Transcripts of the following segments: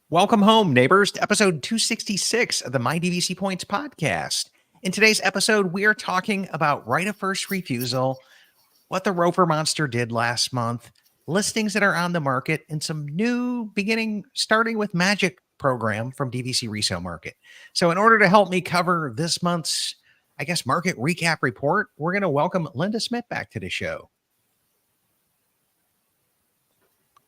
Welcome home, neighbors, to episode 266 of the My DVC Points podcast. In today's episode, we are talking about right of first refusal, what the Rover Monster did last month, listings that are on the market, and some new starting with Magic program from DVC Resale Market. So in order to help me cover this month's, market recap report, we're going to welcome Linda Smit back to the show.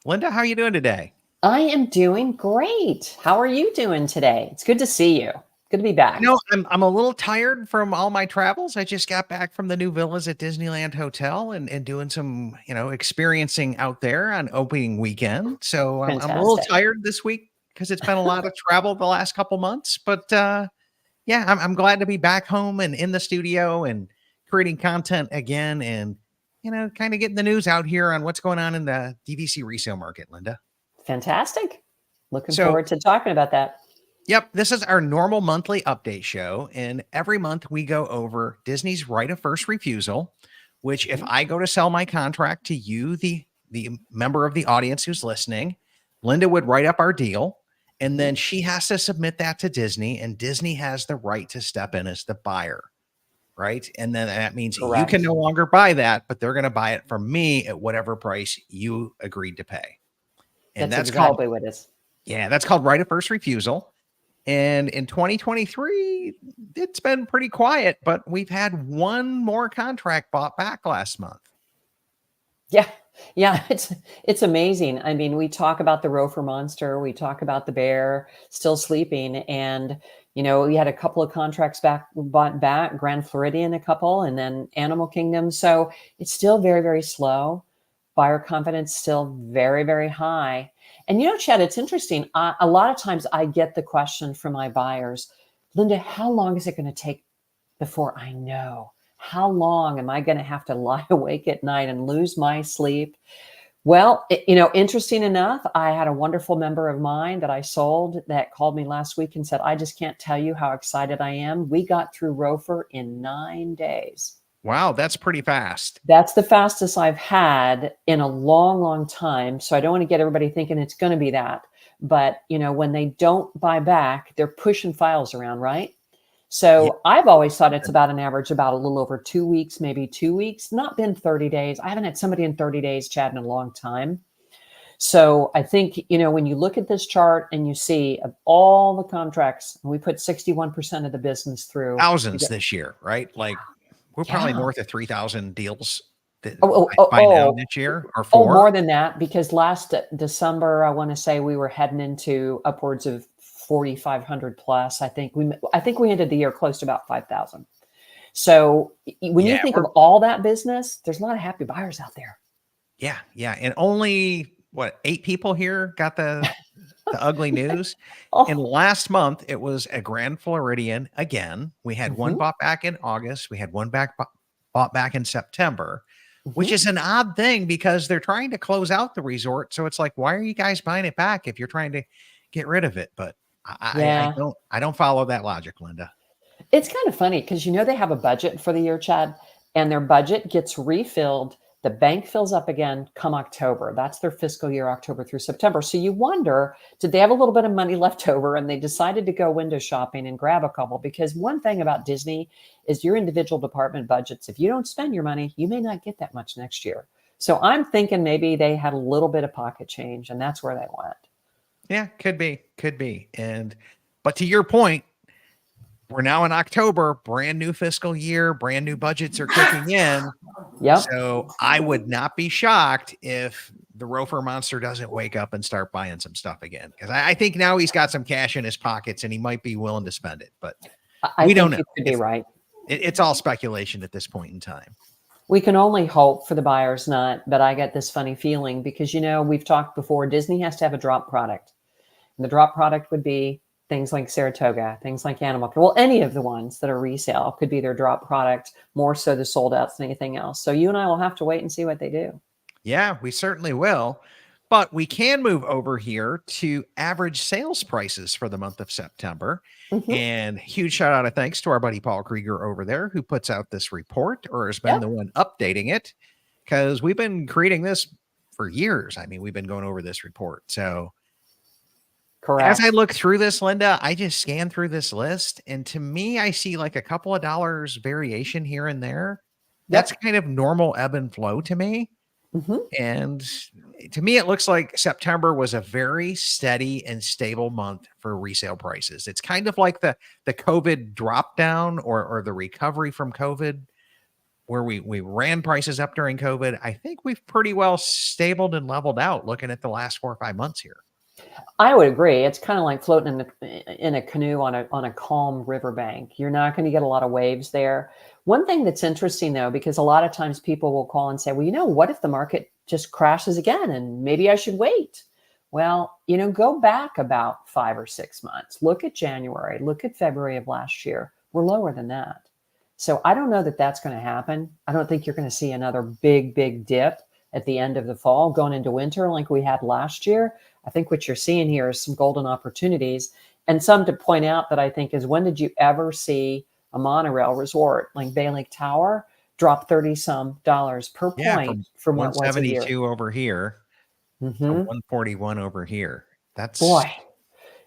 Linda, how are you doing today? I am doing great. How are you doing today? It's good to see you. Good to be back. I'm a little tired from all my travels. I just got back from the new villas at Disneyland Hotel and doing some, experiencing out there on opening weekend. So I'm a little tired this week because it's been a lot of travel the last couple months. But I'm glad to be back home and in the studio and creating content again and, kind of getting the news out here on what's going on in the DVC resale market, Linda. Fantastic. Looking forward to talking about that. Yep, this is our normal monthly update show, and every month we go over Disney's right of first refusal, which if I go to sell my contract to you, the member of the audience who's listening, Linda would write up our deal, and then she has to submit that to Disney, and Disney has the right to step in as the buyer, right? And then that means you can no longer buy that, but they're going to buy it from me at whatever price you agreed to pay. And that's exactly what it is. Yeah, that's called right of first refusal. And in 2023, it's been pretty quiet, but we've had one more contract bought back last month. Yeah, it's amazing. I mean, we talk about the Rover Monster, we talk about the bear still sleeping, and we had a couple of contracts bought back, Grand Floridian a couple, and then Animal Kingdom. So it's still very, very slow. Buyer confidence still very, very high. And Chad, it's interesting. A lot of times I get the question from my buyers, Linda, how long is it going to take before I know? How long am I going to have to lie awake at night and lose my sleep? Well, interesting enough, I had a wonderful member of mine that I sold that called me last week and said, I just can't tell you how excited I am. We got through Rover in 9 days. Wow, that's pretty fast. That's the fastest I've had in a long, long time. So I don't want to get everybody thinking it's going to be that. But, when they don't buy back, they're pushing files around, right? So I've always thought it's about an average about a little over 2 weeks, maybe 2 weeks, not been 30 days. I haven't had somebody in 30 days, Chad, in a long time. So I think, when you look at this chart and you see of all the contracts, we put 61% of the business through. Thousands this year, right? Like, we're probably north of 3,000 deals by now this year or four. Oh, more than that, because last December, I want to say we were heading into upwards of 4,500 plus. I think we ended the year close to about 5,000. So when you think of all that business, there's a lot of happy buyers out there. Yeah. And only 8 people here got the ugly news. And last month it was a Grand Floridian again. We had one bought back in August. We had one bought back in September, which is an odd thing because they're trying to close out the resort. So it's like, why are you guys buying it back if you're trying to get rid of it? But I don't follow that logic, Linda. It's kind of funny because they have a budget for the year, Chad, and their budget gets refilled. The bank fills up again come October. That's their fiscal year, October through September. So you wonder, did they have a little bit of money left over and they decided to go window shopping and grab a couple? Because one thing about Disney is your individual department budgets. If you don't spend your money, you may not get that much next year. So I'm thinking maybe they had a little bit of pocket change and that's where they went. Yeah, could be. But to your point, we're now in October, brand new fiscal year, brand new budgets are kicking in. Yep. So I would not be shocked if the Rover Monster doesn't wake up and start buying some stuff again. Because I think now he's got some cash in his pockets and he might be willing to spend it. But we don't know. You could be right. It's all speculation at this point in time. We can only hope for the buyer's not, but I get this funny feeling because, we've talked before, Disney has to have a drop product. And the drop product would be things like Saratoga, things like Animal. Well, any of the ones that are resale could be their drop product, more so the sold outs than anything else. So you and I will have to wait and see what they do. Yeah, we certainly will. But we can move over here to average sales prices for the month of September. And huge shout out of thanks to our buddy Paul Krieger over there who puts out this report or has been the one updating it because we've been creating this for years. I mean, we've been going over this report. So As I Correct. look through this, Linda, I just scan through this list, and to me, I see like a couple of dollars variation here and there. That's Yep. kind of normal ebb and flow to me. Hmm. And to me, it looks like September was a very steady and stable month for resale prices. It's kind of like the COVID drop down or the recovery from COVID, where we ran prices up during COVID. I think we've pretty well stabled and leveled out looking at the last 4 or 5 months here. I would agree. It's kind of like floating in a canoe on a calm riverbank. You're not going to get a lot of waves there. One thing that's interesting though, because a lot of times people will call and say, well, what if the market just crashes again and maybe I should wait? Well, go back about 5 or 6 months. Look at January, look at February of last year. We're lower than that. So I don't know that that's going to happen. I don't think you're going to see another big, big dip at the end of the fall going into winter like we had last year. I think what you're seeing here is some golden opportunities, and some to point out that I think is, when did you ever see a monorail resort like Bay Lake Tower drop 30 some dollars per Yeah, point from from what was a year? 172 over here to Hmm. 141 over here. That's Boy,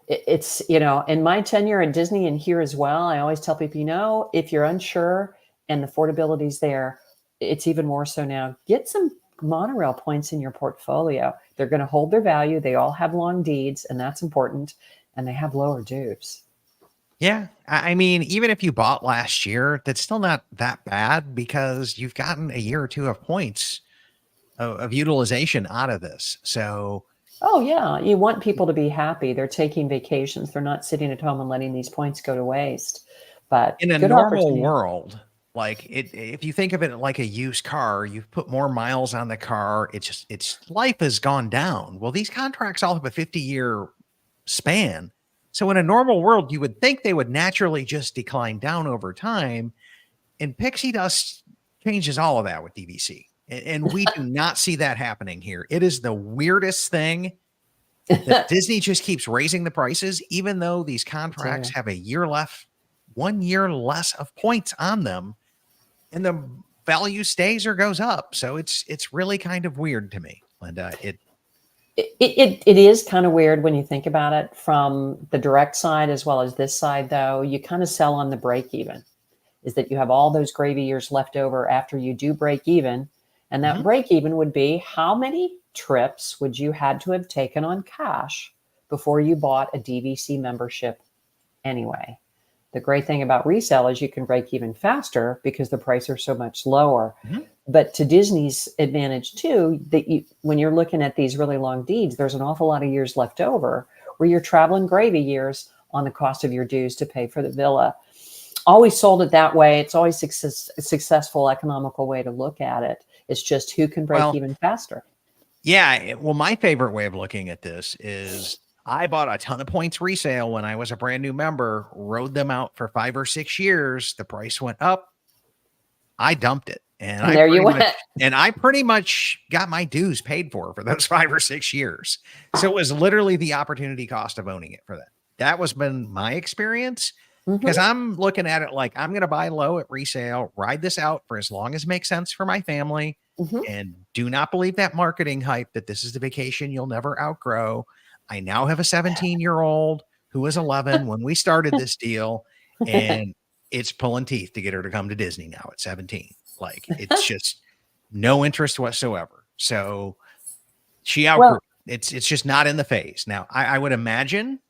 it's, in my tenure at Disney and here as well, I always tell people, if you're unsure and the affordability's there, it's even more so now. Get some monorail points in your portfolio. They're going to hold their value. They all have long deeds, and that's important. And they have lower dues. yeah. I mean, even if you bought last year, that's still not that bad because you've gotten a year or two of points of utilization out of this. So Oh, yeah. You want people to be happy. They're taking vacations. They're not sitting at home and letting these points go to waste. But in a good normal opportunity. world, like if you think of it like a used car, you've put more miles on the car. Its life has gone down. Well, these contracts all have a 50-year span. So in a normal world, you would think they would naturally just decline down over time. And pixie dust changes all of that with DVC. And we do not see that happening here. It is the weirdest thing that Disney just keeps raising the prices, even though these contracts Do. have a year left, 1 year less of points on them, and the value stays or goes up. So it's really kind of weird to me, Linda. It is kind of weird when you think about it from the direct side as well as this side, though. You kind of sell on the break even, is that you have all those gravy years left over after you do break even. And that Mhm. break even would be, how many trips would you had to have taken on cash before you bought a DVC membership anyway? The great thing about resale is you can break even faster because the prices are so much lower. Mhm. But to Disney's advantage too, that when you're looking at these really long deeds, there's an awful lot of years left over where you're traveling gravy years on the cost of your dues to pay for the villa. Always sold it that way. It's always a successful, economical way to look at it. It's just who can break Well, even faster. yeah. Well, my favorite way of looking at this is I bought a ton of points resale when I was a brand new member, rode them out for 5 or 6 years. The price went up. I dumped it. And there you went. And I pretty much got my dues paid for those 5 or 6 years. So it was literally the opportunity cost of owning it for that. That was been my experience, because Hmm. I'm looking at it like I'm going to buy low at resale, ride this out for as long as it makes sense for my family, Hmm. and do not believe that marketing hype that this is the vacation you'll never outgrow. I now have a 17-year-old who was 11 when we started this deal, and it's pulling teeth to get her to come to Disney now at 17. Like, it's just no interest whatsoever. So she outgrew Well, it. It's just not in the phase. Now, I would imagine,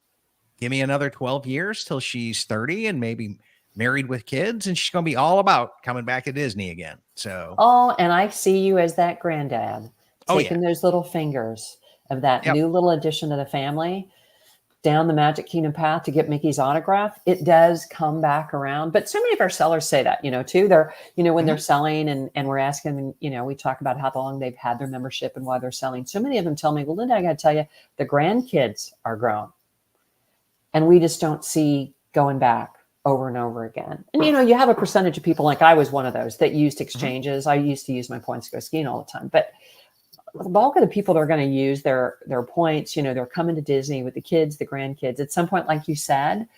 give me another 12 years till she's 30 and maybe married with kids, and she's going to be all about coming back to Disney again. So, oh, and I see you as that granddad oh yeah. taking those little fingers of that Yep. new little addition to the family down the Magic Kingdom path to get Mickey's autograph. It does come back around. But so many of our sellers say that, too. They're, when they're Mhm. selling and we're asking them, we talk about how long they've had their membership and why they're selling. So many of them tell me, well, Linda, I got to tell you, the grandkids are grown and we just don't see going back over and over again. And, you have a percentage of people, like I was one of those that used Mhm. exchanges. I used to use my points to go skiing all the time, but the bulk of the people that are going to use their points, they're coming to Disney with the kids, the grandkids. At some point, like you said,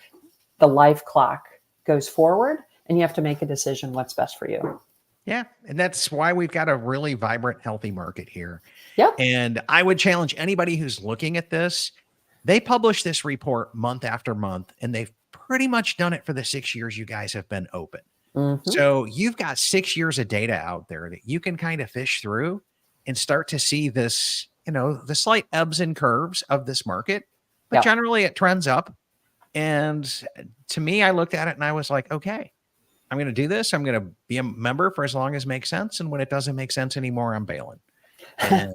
the life clock goes forward and you have to make a decision what's best for you. Yeah. And that's why we've got a really vibrant, healthy market here. Yep. And I would challenge anybody who's looking at this. They publish this report month after month, and they've pretty much done it for the 6 years you guys have been open. Mm-hmm. So you've got 6 years of data out there that you can kind of fish through and start to see this, the slight ebbs and curves of this market, but Yep. generally it trends up. And to me, I looked at it and I was like, okay, I'm going to do this. I'm going to be a member for as long as it makes sense. And when it doesn't make sense anymore, I'm bailing. And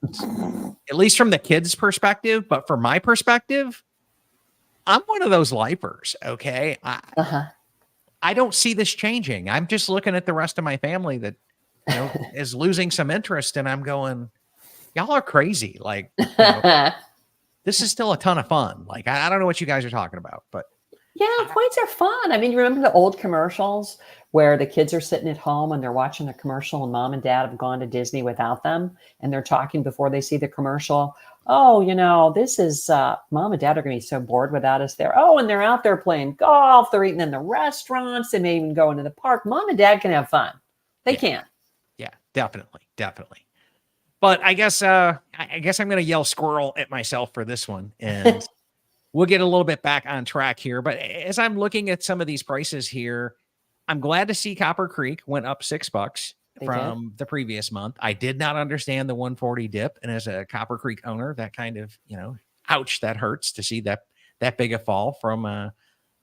at least from the kids' perspective, but from my perspective, I'm one of those lifers. Okay. I don't see this changing. I'm just looking at the rest of my family that, is losing some interest. And I'm going, y'all are crazy. Like, this is still a ton of fun. Like, I don't know what you guys are talking about, but yeah, points are fun. I mean, you remember the old commercials where the kids are sitting at home and they're watching a commercial and mom and dad have gone to Disney without them and they're talking before they see the commercial. Oh, this is mom and dad are going to be so bored without us there. Oh, and they're out there playing golf. They're eating in the restaurants. They may even go into the park. Mom and dad can have fun. They can. Yeah, definitely. But I guess I'm going to yell squirrel at myself for this one, and we'll get a little bit back on track here. But as I'm looking at some of these prices here, I'm glad to see Copper Creek went up $6 from the previous month. I did not understand the 140 dip, and as a Copper Creek owner, that kind of, ouch, that hurts to see that big a fall from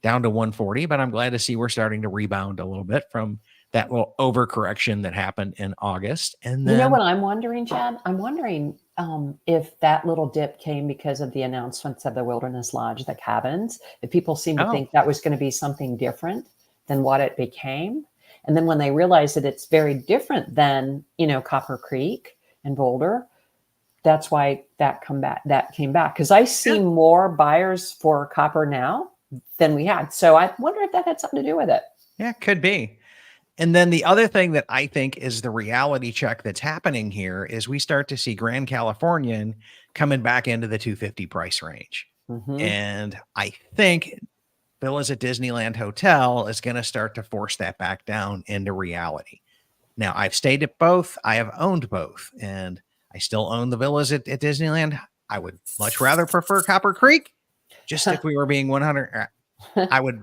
down to 140. But I'm glad to see we're starting to rebound a little bit from that little overcorrection that happened in August. And then, you know what I'm wondering, Chad? I'm wondering if that little dip came because of the announcements of the Wilderness Lodge, the cabins. If people seem to think that was going to be something different than what it became. And then when they realize that it's very different than, Copper Creek and Boulder, that's why that came back. Because I see more buyers for copper now than we had. So I wonder if that had something to do with it. Yeah, could be. And then the other thing that I think is the reality check that's happening here is we start to see Grand Californian coming back into the 250 price range. Mm-hmm. And I think Villas at Disneyland Hotel is going to start to force that back down into reality. Now, I've stayed at both. I have owned both, and I still own the villas at Disneyland. I would much rather prefer Copper Creek. Just if we were being 100, I would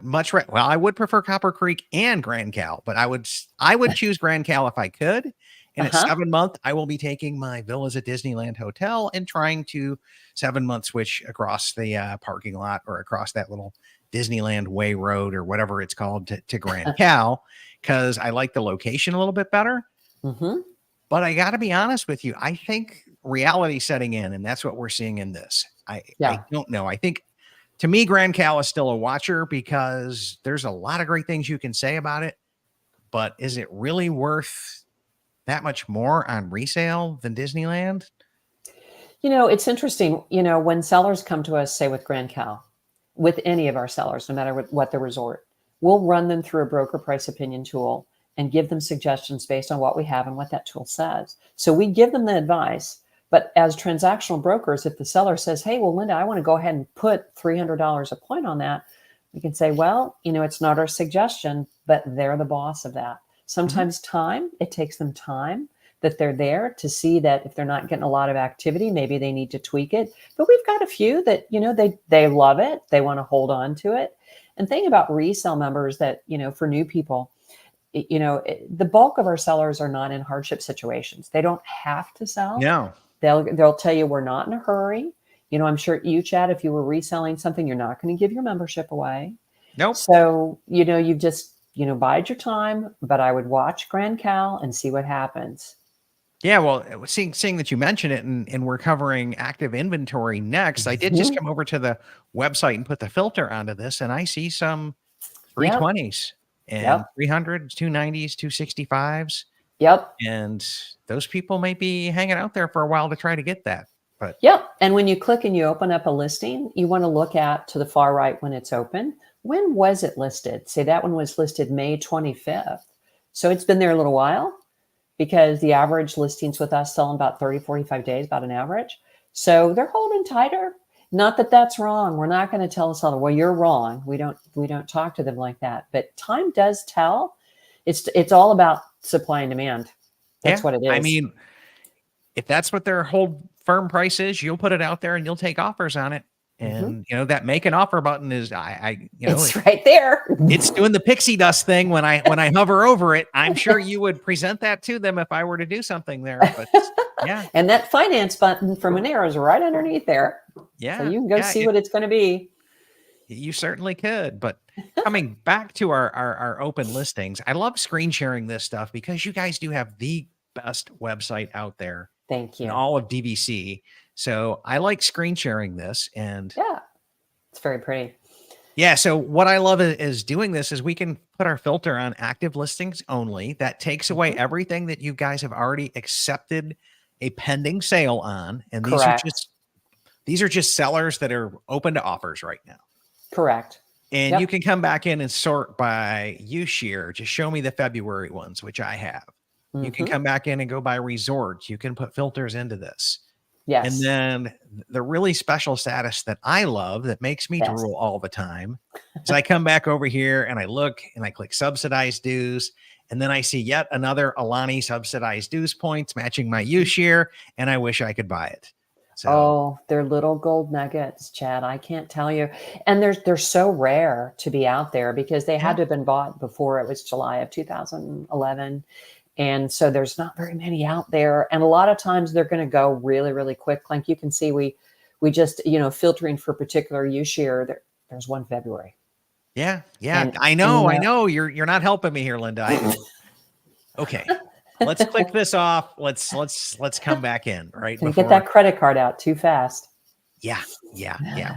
I would prefer Copper Creek and Grand Cal, but I would choose Grand Cal if I could. And at 7 month, I will be taking my Villas at Disneyland Hotel and trying to 7 month switch across the parking lot or across that little Disneyland Way Road or whatever it's called to Grand Cal, because I like the location a little bit better. Mm-hmm. But I got to be honest with you. I think reality setting in, and that's what we're seeing in this. I don't know. I think to me, Grand Cal is still a watcher because there's a lot of great things you can say about it. But is it really worth that much more on resale than Disneyland? It's interesting. When sellers come to us, say with Grand Cal, with any of our sellers, no matter what the resort, we'll run them through a broker price opinion tool and give them suggestions based on what we have and what that tool says. So we give them the advice, but as transactional brokers, if the seller says, hey, well, Linda, I want to go ahead and put $300 a point on that, we can say, well, it's not our suggestion, but they're the boss of that. Sometimes it takes them time that they're there to see that if they're not getting a lot of activity, maybe they need to tweak it. But we've got a few that, they love it. They want to hold on to it. And thing about resale members that, for new people, the bulk of our sellers are not in hardship situations. They don't have to sell. No. They'll tell you we're not in a hurry. I'm sure you, Chad, if you were reselling something, you're not going to give your membership away. Nope. So, you've just, bide your time, but I would watch Grand Cal and see what happens. Yeah, well, seeing that you mention it and we're covering active inventory next, I did just come over to the website and put the filter onto this, and I see some 320s and 300s, 290s, 265s. Yep. And those people may be hanging out there for a while to try to get that. But And when you click and you open up a listing, you want to look at to the far right when it's open. When was it listed? Say that one was listed May 25th. So it's been there a little while, because the average listings with us sell in about 30, 45 days, about an average. So they're holding tighter. Not that that's wrong. We're not going to tell the seller, well, you're wrong. We don't talk to them like that. But time does tell. It's all about supply and demand. That's what it is. I mean, if that's what their hold firm price is, you'll put it out there and you'll take offers on it. And that make an offer button is It's right there. it's doing the pixie dust thing when I hover over it. I'm sure you would present that to them if I were to do something there. But yeah, And that finance button from Monero is right underneath there. yeah, So you can go see what it's going to be. You certainly could. But coming back to our open listings, I love screen sharing this stuff because you guys do have the best website out there. Thank you. In all of DVC. So I like screen sharing this, and yeah, it's very pretty. Yeah. So what I love is doing this is we can put our filter on active listings only. That takes away everything that you guys have already accepted a pending sale on. And Correct. these are just sellers that are open to offers right now. Correct. And you can come back in and sort by use year. Just show me the February ones, which I have. You can come back in and go by resorts. You can put filters into this. Yes. And then the really special status that I love that makes me drool all the time is I come back over here and I look and I click subsidized dues. And then I see yet another Alani subsidized dues points matching my use year. And I wish I could buy it. So, they're little gold nuggets, Chad. I can't tell you. And they're so rare to be out there because they had to have been bought before it was July of 2011. And so there's not very many out there. And a lot of times they're going to go really, really quick. Like you can see, we just, filtering for particular use year, there's one February. Yeah. And, I know you're not helping me here, Linda. Okay. Let's click this off. Let's come back in, right? Can you get that credit card out too fast? Yeah.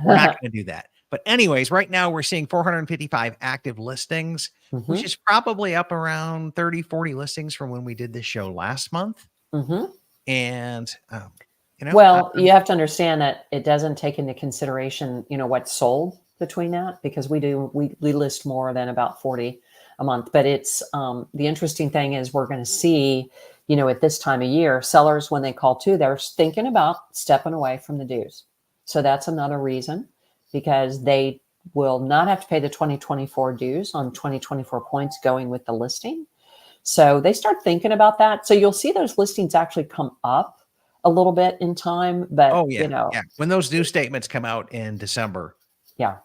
We're not going to do that. But anyways, right now we're seeing 455 active listings, which is probably up around 30, 40 listings from when we did this show last month. And, well, you have to understand that it doesn't take into consideration, what's sold between that, because we list more than about 40 a month. But it's the interesting thing is we're going to see, at this time of year, sellers, when they call too, they're thinking about stepping away from the dues. So that's another reason, because they will not have to pay the 2024 dues on 2024 points going with the listing. So they start thinking about that. So you'll see those listings actually come up a little bit in time, but when those due statements come out in December. Yeah.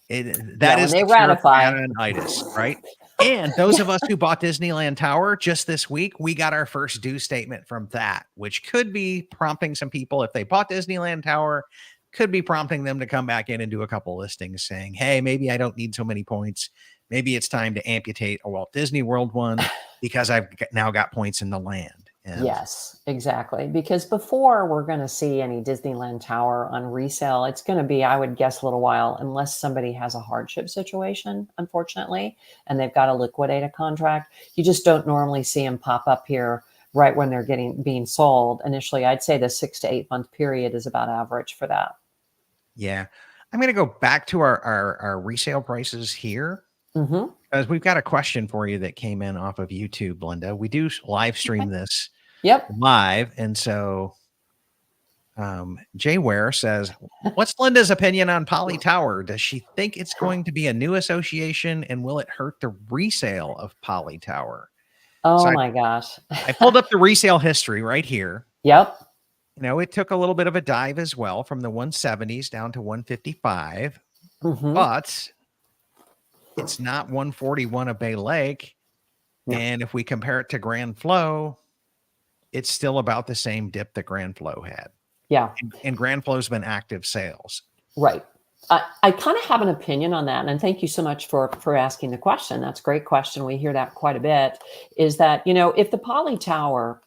That is when they ratify itis, right? And those of us who bought Disneyland Tower just this week, we got our first due statement from that, which could be prompting some people, if they bought Disneyland Tower, could be prompting them to come back in and do a couple listings saying, hey, maybe I don't need so many points. Maybe it's time to amputate a Walt Disney World one because I've now got points in the land. And yes, exactly. Because before we're going to see any Disneyland Tower on resale, it's going to be, I would guess, a little while, unless somebody has a hardship situation, unfortunately, and they've got to liquidate a contract. You just don't normally see them pop up here right when they're being sold. Initially, I'd say the 6 to 8 month period is about average for that. Yeah. I'm going to go back to our resale prices here. Because we've got a question for you that came in off of YouTube, Linda. We do live stream this live. And so Jay Ware says, what's Linda's opinion on Poly Tower? Does she think it's going to be a new association, and will it hurt the resale of Poly Tower? Oh, my gosh. I pulled up the resale history right here. Yep. It took a little bit of a dive as well, from the 170s down to 155. But it's not 141 of Bay Lake. No. And if we compare it to Grand Flow, it's still about the same dip that Grand Flow had. Yeah. And Grand Flow's been active sales. Right. I kind of have an opinion on that. And thank you so much for asking the question. That's a great question. We hear that quite a bit, is that, if the Poly Tower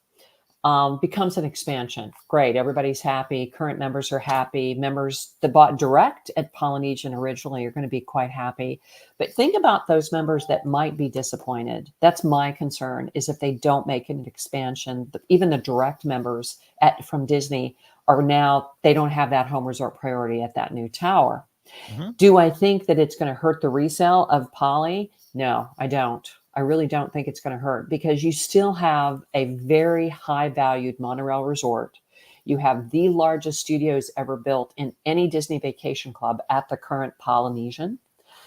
becomes an expansion, great. Everybody's happy. Current members are happy. Members that bought direct at Polynesian originally are going to be quite happy. But think about those members that might be disappointed. That's my concern, is if they don't make an expansion. Even the direct members from Disney are now, they don't have that home resort priority at that new tower. Do I think that it's going to hurt the resale of Poly? No, I don't. I really don't think it's going to hurt, because you still have a very high valued monorail resort. You have the largest studios ever built in any Disney Vacation Club at the current Polynesian.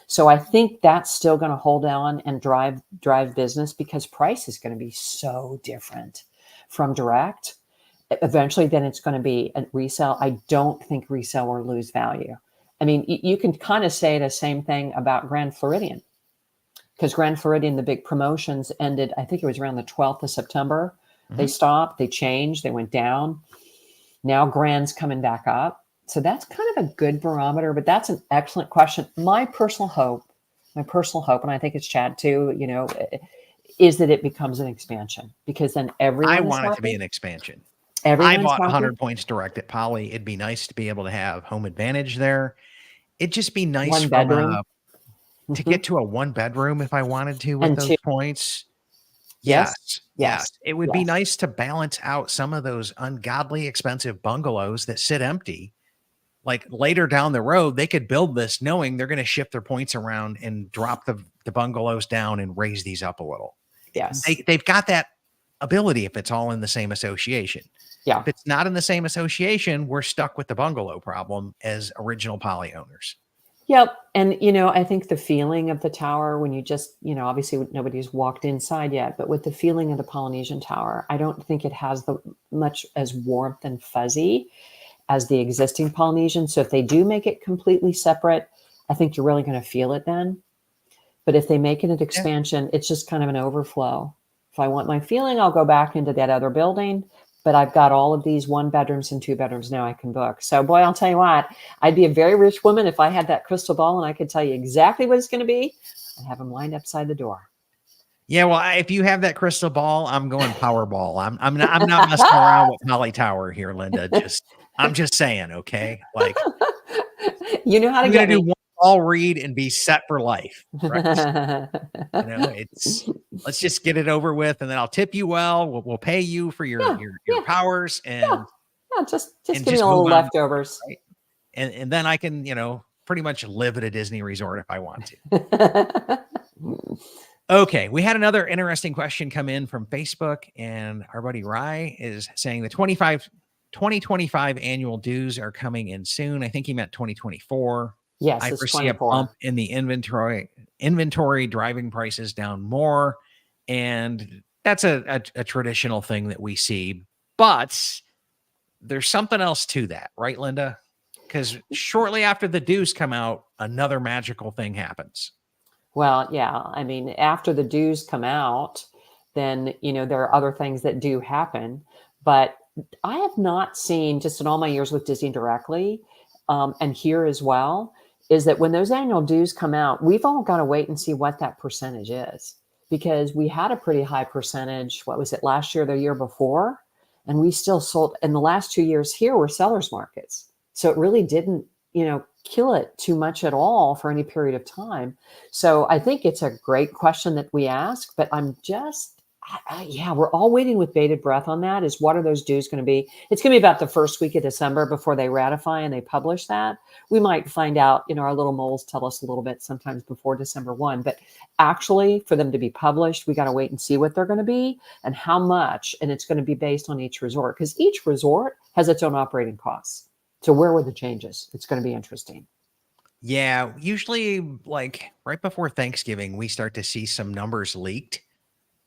So I think that's still going to hold on and drive business, because price is going to be so different from direct. Eventually, then it's going to be a resale. I don't think resale will lose value. I mean, you can kind of say the same thing about Grand Floridian, because Grand Floridian, the big promotions ended, I think it was around the 12th of September. They stopped, they changed, they went down. Now Grand's coming back up. So that's kind of a good barometer, but that's an excellent question. My personal hope, and I think it's Chad too, is that it becomes an expansion, because then everyone I is want it to be happy. an expansion. I Everyone's bought happy. 100 points direct at Poly. It'd be nice to be able to have home advantage there. It'd just be nice One bedroom. to get to a 1 bedroom if I wanted to with And those two. points. Yes. Yes. It would be Yes. nice to balance out some of those ungodly expensive bungalows that sit empty. Like later down the road, they could build this knowing they're going to shift their points around and drop the bungalows down and raise these up a little. Yes. They've got that ability if it's all in the same association. Yeah. If it's not in the same association, we're stuck with the bungalow problem as original Poly owners. Yep. And, I think the feeling of the tower, when you just, obviously nobody's walked inside yet, but with the feeling of the Polynesian tower, I don't think it has the much as warmth and fuzzy as the existing Polynesian. So if they do make it completely separate, I think you're really going to feel it then. But if they make it an expansion, it's just kind of an overflow. If I want my feeling, I'll go back into that other building. But I've got all of these 1 bedrooms and 2 bedrooms now I can book. So boy, I'll tell you what, I'd be a very rich woman if I had that crystal ball and I could tell you exactly what it's going to be. I'd have them lined up beside the door. Yeah, well, if you have that crystal ball, I'm going Powerball. I'm not messing around with Poly Tower here, Linda. I'm just saying, okay? Like, you know how to I'm get gonna do me. one ball read and be set for life. Right? Let's just get it over with, and then I'll tip you well. We'll pay you for your powers, and just and give me a little move on, leftovers. right? And then I can, pretty much live at a Disney resort if I want to. Okay, we had another interesting question come in from Facebook, and our buddy Rye is saying the 2025 annual dues are coming in soon. I think he meant 2024. Yes, I it's foresee a 24. bump in the inventory driving prices down more, and that's a traditional thing that we see. But there's something else to that, right, Linda? Because shortly after the dues come out, another magical thing happens. Well, yeah. I mean, after the dues come out, then, there are other things that do happen. But I have not seen, just in all my years with Disney directly, and here as well, is that when those annual dues come out, we've all got to wait and see what that percentage is. Because we had a pretty high percentage, what was it, last year, the year before? And we still sold, in the last 2 years here were sellers markets. So it really didn't, kill it too much at all for any period of time. So I think it's a great question that we ask, but I'm just, we're all waiting with bated breath on that. Is what are those dues going to be? It's going to be about the first week of December before they ratify and they publish that. We might find out, our little moles tell us a little bit sometimes before December 1, but actually for them to be published, we got to wait and see what they're going to be and how much. And it's going to be based on each resort, because each resort has its own operating costs. So where were the changes? It's going to be interesting. Yeah, usually like right before Thanksgiving, we start to see some numbers leaked,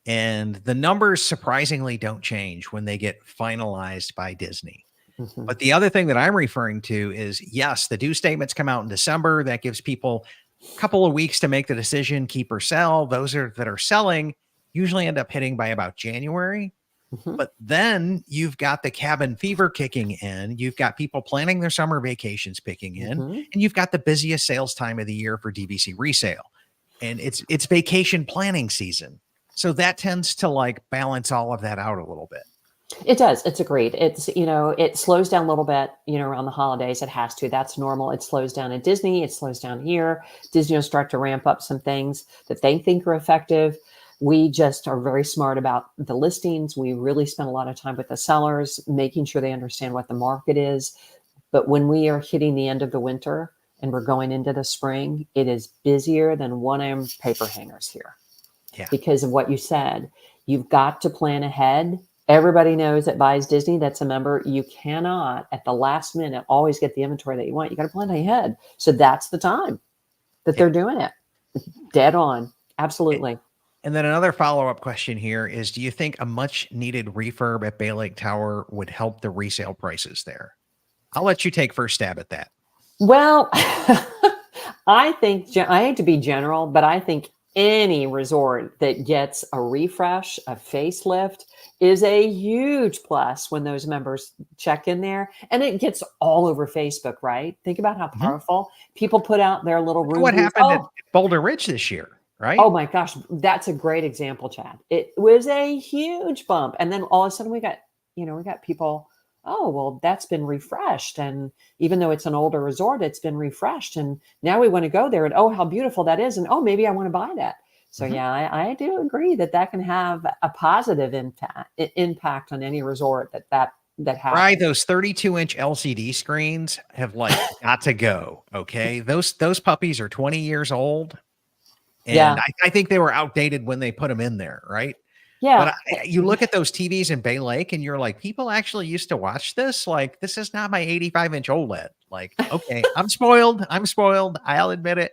and the numbers surprisingly don't change when they get finalized by Disney. Mm-hmm. But the other thing that I'm referring to is, yes, the due statements come out in December. That gives people a couple of weeks to make the decision, keep or sell. Those that are selling usually end up hitting by about January. Mm-hmm. But then you've got the cabin fever kicking in. You've got people planning their summer vacations picking in, Mm-hmm. and you've got the busiest sales time of the year for DVC resale. And it's vacation planning season. So that tends to like balance all of that out a little bit. It does. It's agreed. It's, it slows down a little bit, around the holidays. It has to. That's normal. It slows down at Disney. It slows down here. Disney will start to ramp up some things that they think are effective. We just are very smart about the listings. We really spend a lot of time with the sellers, making sure they understand what the market is. But when we are hitting the end of the winter and we're going into the spring, it is busier than 1M paper hangers here. Yeah. Because of what you said. You've got to plan ahead. Everybody knows that buys Disney, that's a member. You cannot at the last minute always get the inventory that you want. You got to plan ahead. So that's the time that they're doing it. Dead on. Absolutely. And then another follow-up question here is, do you think a much needed refurb at Bay Lake Tower would help the resale prices there? I'll let you take first stab at that. Well, I think I hate to be general, but I think any resort that gets a refresh, a facelift, is a huge plus when those members check in there. And it gets all over Facebook, right? Think about how Mhm. powerful people put out their little Look at room what views. happened at Boulder Ridge this year, right? Oh my gosh, that's a great example, Chad. It was a huge bump. And then all of a sudden we got people, oh, well, that's been refreshed. And even though it's an older resort, it's been refreshed. And now we want to go there and oh, how beautiful that is. And oh, maybe I want to buy that. So Mhm. yeah, I do agree that that can have a positive impact on any resort that Right, happens. those 32-inch LCD screens have, like, got to go, okay? Those puppies are 20 years old, and Yeah. I think they were outdated when they put them in there, right? But Yeah. you look at those TVs in Bay Lake, and you're like, "People actually used to watch this? Like, this is not my 85-inch OLED." Like, okay, I'm spoiled, I'll admit it,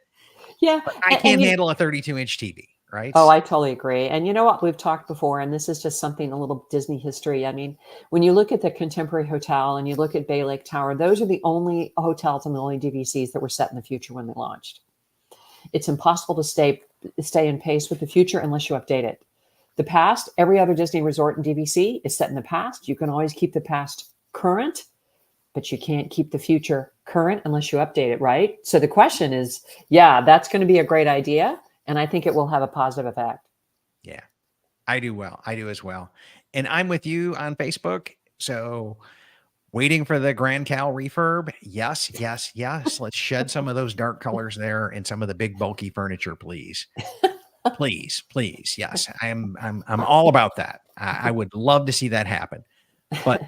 Yeah. but I And can't you handle a 32-inch TV, right? Oh, I totally agree. And you know what? We've talked before, and this is just something a little Disney history. I mean, when you look at the Contemporary Hotel and you look at Bay Lake Tower, those are the only hotels and the only DVCs that were set in the future when they launched. It's impossible to stay in pace with the future unless you update it. The past, every other Disney resort and DVC is set in the past. You can always keep the past current, but you can't keep the future current unless you update it, right? So the question is, yeah, that's going to be a great idea. And I think it will have a positive effect. Yeah. I do well. I do as well. And I'm with you on Facebook. So waiting for the Grand Cal refurb. Yes, yes, yes. Let's shed some of those dark colors there and some of the big bulky furniture, please. Please, please. Yes. I'm all about that. I would love to see that happen. But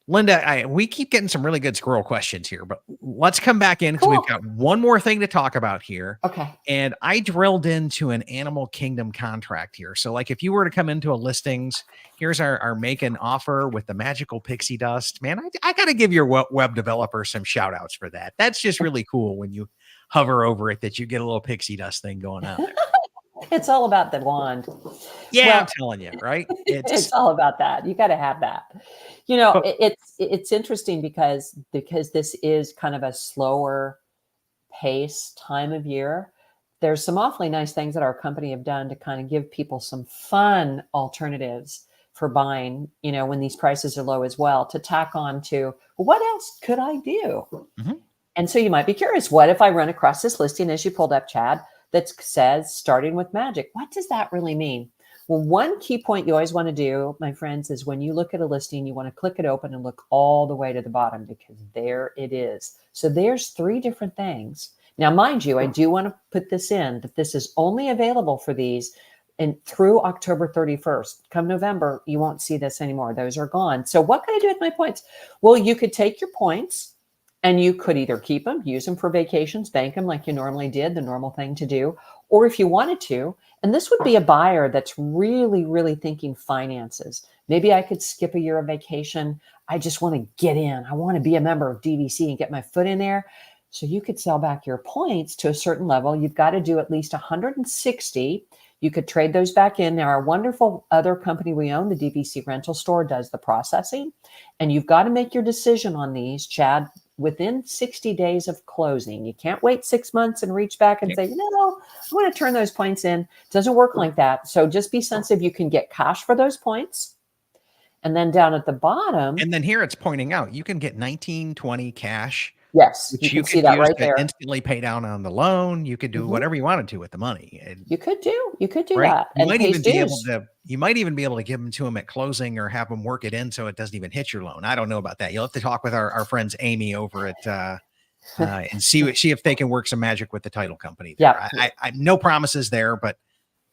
Linda, we keep getting some really good squirrel questions here, but let's come back in because we've Cool. got one more thing to talk about here. Okay. And I drilled into an Animal Kingdom contract here. So, like, if you were to come into a listings, here's our make an offer with the magical pixie dust. Man, I got to give your web developer some shout outs for that. That's just really cool when you hover over it that you get a little pixie dust thing going on there. It's all about the wand. Yeah, I'm Well, telling you, right? it's It's, all about that. You got to have that. You know, but it's interesting because this is kind of a slower pace time of year. There's some awfully nice things that our company have done to kind of give people some fun alternatives for buying, when these prices are low as well, to tack on to what else could I do? Mhm. And so you might be curious, what if I run across this listing as you pulled up, Chad, that says starting with magic? What does that really mean? Well, one key point you always want to do, my friends, is when you look at a listing, you want to click it open and look all the way to the bottom because there it is. So there's 3 different things. Now, mind you, I do want to put this in that this is only available for these and through October 31st. Come November, you won't see this anymore. Those are gone. So what can I do with my points? Well, you could take your points and you could either keep them, use them for vacations, bank them like you normally did, the normal thing to do, or if you wanted to, and this would be a buyer that's really, really thinking finances. Maybe I could skip a year of vacation. I just want to get in. I want to be a member of DVC and get my foot in there. So you could sell back your points to a certain level. You've got to do at least 160. You could trade those back in. Now, our wonderful other company we own, the DVC Rental Store, does the processing. And you've got to make your decision on these, Chad, within 60 days of closing. You can't wait 6 months and reach back and say, I want to turn those points in. It doesn't work like that. So just be sensitive. You can get cash for those points. And then down at the bottom, and then here it's pointing out you can get 1920 cash, yes, you which you can see could that use right to there. instantly pay down on the loan. You could do Mhm. whatever you wanted to with the money. And You could do right, that and pay dues. you might even be able to give them to them at closing or have them work it in so it doesn't even hit your loan. I don't know about that. You'll have to talk with our friends Amy over at and see if they can work some magic with the title company there. Yeah, I no promises there, but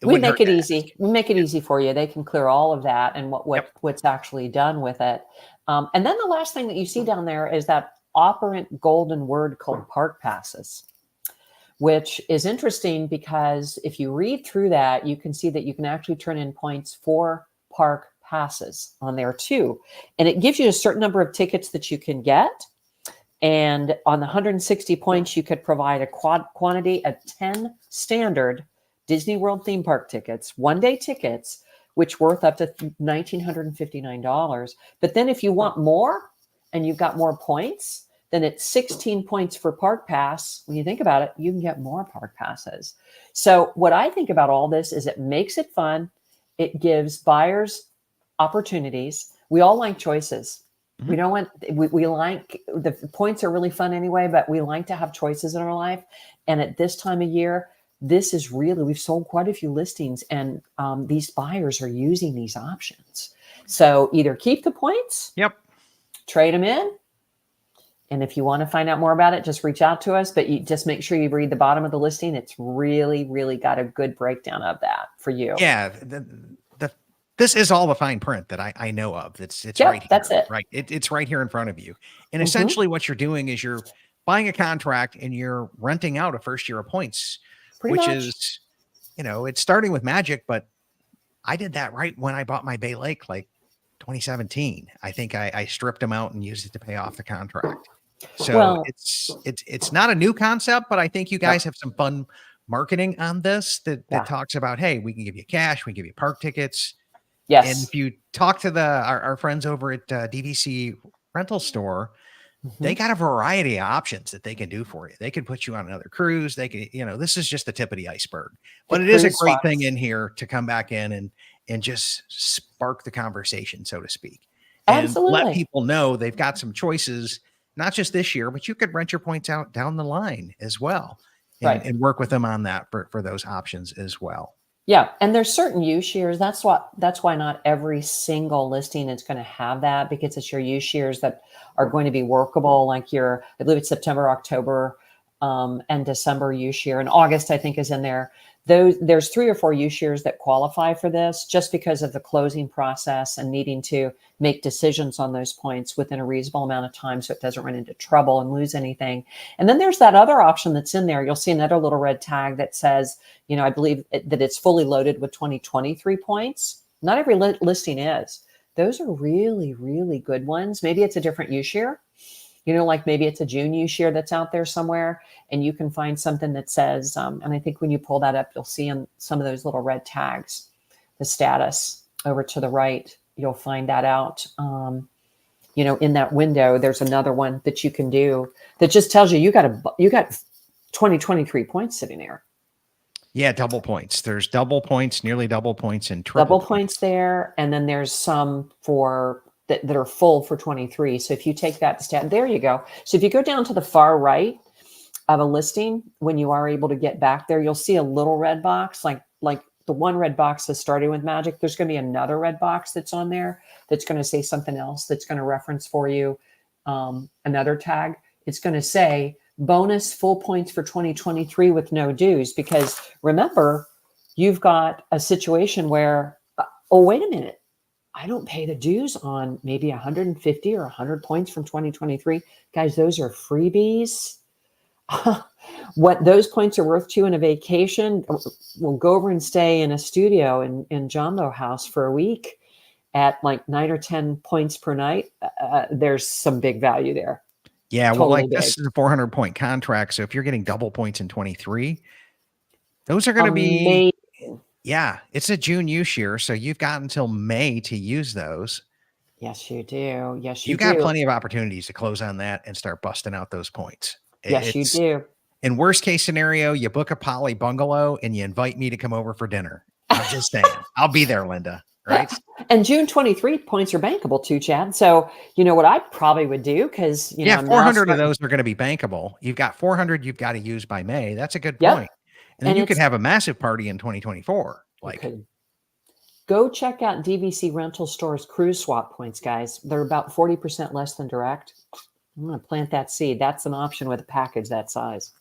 it we wouldn't make hurt it to easy. ask. We make it easy for you. They can clear all of that and Yep. what's actually done with it. And then the last thing that you see down there is that operant golden word called park passes, which is interesting because if you read through that, you can see that you can actually turn in points for park passes on there too. And it gives you a certain number of tickets that you can get. And on the 160 points, you could provide a quantity of 10 standard Disney World theme park tickets, one-day tickets, which worth up to $1,959. But then if you want more and you've got more points, then it's 16 points for park pass. When you think about it, you can get more park passes. So what I think about all this is it makes it fun. It gives buyers opportunities. We all like choices. Mhm. We don't want, we like, the points are really fun anyway, but we like to have choices in our life. And at this time of year, this is really, we've sold quite a few listings, and these buyers are using these options. So either keep the points, Yep. trade them in. And if you want to find out more about it, just reach out to us, but you just make sure you read the bottom of the listing. It's really, really got a good breakdown of that for you. Yeah. This is all the fine print that I know of. It's Yep, right here. that's it. Right. It's right here in front of you. And Mhm. essentially what you're doing is you're buying a contract and you're renting out a first year of points, Pretty which much. is, it's starting with magic, but I did that right when I bought my Bay Lake, like 2017. I think I stripped them out and used it to pay off the contract. So Well, it's not a new concept, but I think you guys yep, have some fun marketing on this that yeah, talks about, hey, we can give you cash, we can give you park tickets. And yes. if you talk to our friends over at DVC Rental Store, they Mhm. got a variety of options that they can do for you. They can put you on another cruise. They can, this is just the tip of the iceberg. The But it is a cruise great thing swaps. in here to come back in and just spark the conversation, so to speak, and let Absolutely. people know they've got some choices, not just this year, but you could rent your points out down the line as well, and Right. and work with them on that for those options as well. Yeah, and there's certain use years. That's why not every single listing is going to have that, because it's your use years that are going to be workable. Like your, I believe it's September, October, and December use year, and August I think is in there. There's 3 or 4 use years that qualify for this, just because of the closing process and needing to make decisions on those points within a reasonable amount of time, so it doesn't run into trouble and lose anything. And then there's that other option that's in there. You'll see another little red tag that says, I believe that it's fully loaded with 2023 points. Not every listing is. Those are really, really good ones. Maybe it's a different use year. Like maybe it's a June use year that's out there somewhere, and you can find something that says, and I think when you pull that up, you'll see in some of those little red tags, the status over to the right, you'll find that out. In that window, there's another one that you can do that just tells you got 2023 points sitting there. Yeah, double points. There's double points, nearly double points, and triple Double points. points there, and then there's some for that are full for 23. So if you take that stat, there you go. So if you go down to the far right of a listing, when you are able to get back there, you'll see a little red box, like the one red box that's starting with magic. There's going to be another red box that's on there that's going to say something else, that's going to reference for you another tag. It's going to say bonus full points for 2023 with no dues, because remember, you've got a situation where, oh, wait a minute, I don't pay the dues on maybe 150 or 100 points from 2023. Guys, those are freebies. What those points are worth to you in a vacation, we'll go over and stay in a studio in Jumbo House for a week at like 9 or 10 points per night. There's some big value there. Yeah, well, Totally like big. this is a 400 point contract. So if you're getting double points in 23, those are going to be, Amazing. yeah, it's a June use year. So you've got until May to use those. Yes, you do. Yes, you You've got do. plenty of opportunities to close on that and start busting out those points. Yes, you It's do. in worst case scenario, you book a poly bungalow and you invite me to come over for dinner. I'm just saying, I'll be there, Linda. Right. And June 23 points are bankable too, Chad. So, what I probably would do, because, Yeah, I'm now 400 of starting. those are going to be bankable. You've got 400 you've got to use by May. That's a good Yep. point. And then And you could it's, have a massive party in 2024. you Like, could go check out DVC Rental Store's cruise swap points, guys. They're about 40% less than direct. I'm going to plant that seed. That's an option with a package that size.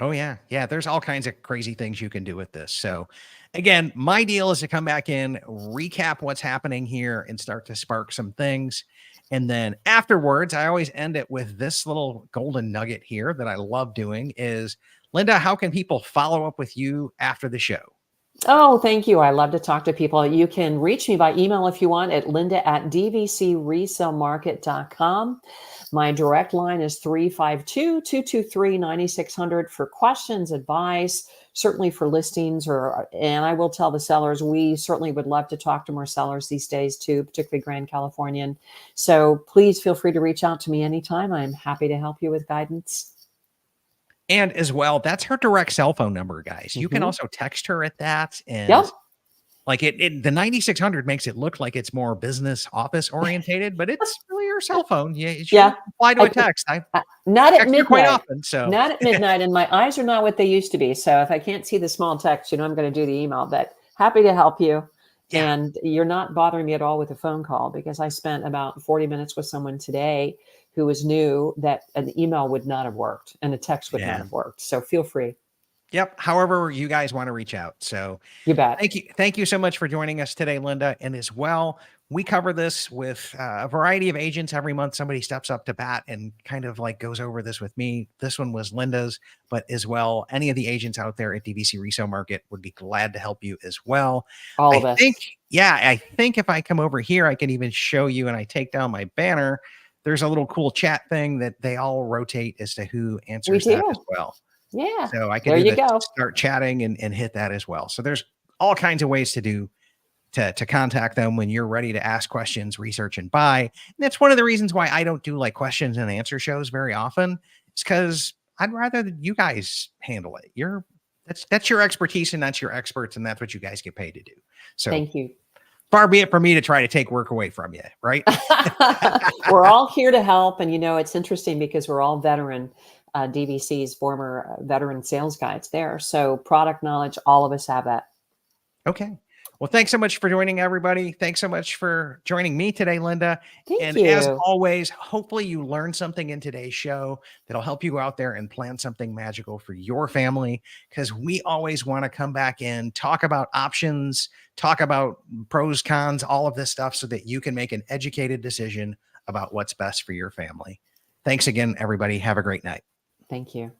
oh yeah. Yeah. There's all kinds of crazy things you can do with this. So again, my deal is to come back in, recap what's happening here and start to spark some things. And then afterwards, I always end it with this little golden nugget here that I love doing is, Linda, how can people follow up with you after the show? Oh, thank you. I love to talk to people. You can reach me by email if you want at linda@dvcresalemarket.com. My direct line is 352-223-9600 for questions, advice, certainly for listings, and I will tell the sellers, we certainly would love to talk to more sellers these days too, particularly Grand Californian. So please feel free to reach out to me anytime. I'm happy to help you with guidance. And as well, that's her direct cell phone number, guys. You can Mhm. also text her at that. And Yep. like the 9600 makes it look like it's more business office orientated, but it's really your cell phone. Yeah, she Yeah. reply to a text. I Not at text her quite midnight. often. So Not at midnight, and my eyes are not what they used to be. So if I can't see the small text, I'm going to do the email. But happy to help you. yeah, And you're not bothering me at all with a phone call, because I spent about 40 minutes with someone today who was new that an email would not have worked and a text would not yeah. have worked. So feel free. Yep. However you guys want to reach out. So You bet. thank you. Thank you so much for joining us today, Linda. And as well, we cover this with a variety of agents every month. Somebody steps up to bat and kind of like goes over this with me. This one was Linda's, but as well, any of the agents out there at DVC Resale Market would be glad to help you as well. All I of us. think, yeah, I think if I come over here, I can even show you, and I take down my banner. There's a little cool chat thing that they all rotate as to who We answers that as do. well. Yeah. So I can There do you the go. start chatting and hit that as well. So there's all kinds of ways to do to contact them when you're ready to ask questions, research, and buy. And that's one of the reasons why I don't do like questions and answer shows very often. It's because I'd rather that you guys handle it. That's your expertise and that's your experts, and that's what you guys get paid to do. So Thank you. far be it for me to try to take work away from you, right? We're all here to help. And, it's interesting because we're all veteran DVC's former veteran sales guides there. So product knowledge, all of us have that. Okay. Well, thanks so much for joining, everybody. Thanks so much for joining me today, Linda. Thank And as you. always, hopefully you learned something in today's show that'll help you go out there and plan something magical for your family, because we always want to come back in, talk about options, talk about pros, cons, all of this stuff so that you can make an educated decision about what's best for your family. Thanks again, everybody. Have a great night. Thank you.